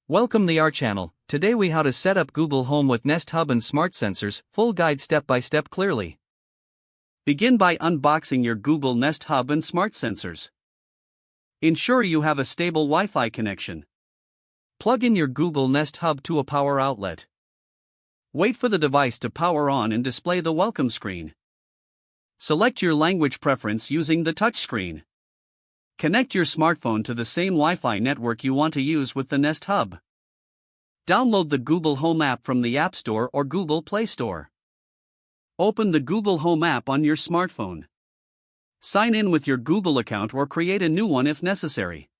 Welcome to our channel. Today we how to set up Google Home with Nest Hub and Smart Sensors, full guide step by step clearly. Begin by unboxing your Google Nest Hub and Smart Sensors. Ensure you have a stable Wi-Fi connection. Plug in your Google Nest Hub to a power outlet. Wait for the device to power on and display the welcome screen. Select your language preference using the touchscreen. Connect your smartphone to the same Wi-Fi network you want to use with the Nest Hub. Download the Google Home app from the App Store or Google Play Store. Open the Google Home app on your smartphone. Sign in with your Google account or create a new one if necessary.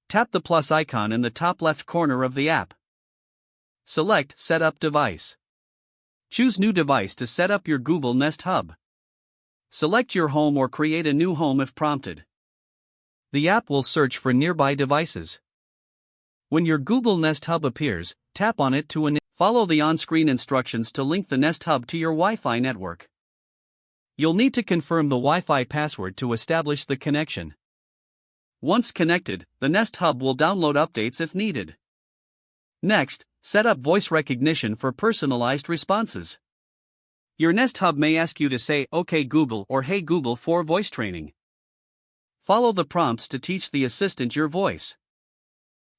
Tap the plus icon in the top left corner of the app. Select Set up Device. Choose New Device to set up your Google Nest Hub. Select your home or create a new home if prompted. The app will search for nearby devices. When your Google Nest Hub appears, tap on it to enable. Follow the on-screen instructions to link the Nest Hub to your Wi-Fi network. You'll need to confirm the Wi-Fi password to establish the connection. Once connected, the Nest Hub will download updates if needed. Next, set up voice recognition for personalized responses. Your Nest Hub may ask you to say "OK Google" or "Hey Google" for voice training. Follow the prompts to teach the assistant your voice.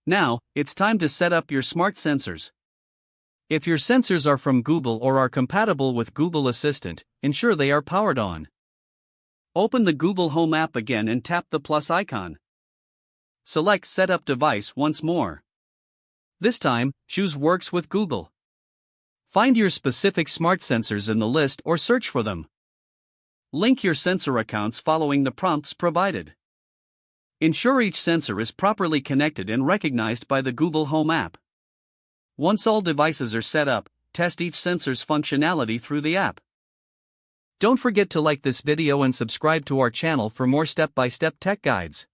Now, it's time to set up your smart sensors. If your sensors are from Google or are compatible with Google Assistant, ensure they are powered on. Open the Google Home app again and tap the plus icon. Select Set up Device once more. This time, choose Works with Google. Find your specific smart sensors in the list or search for them. Link your sensor accounts following the prompts provided. Ensure each sensor is properly connected and recognized by the Google Home app. Once all devices are set up, test each sensor's functionality through the app. Don't forget to like this video and subscribe to our channel for more step-by-step tech guides.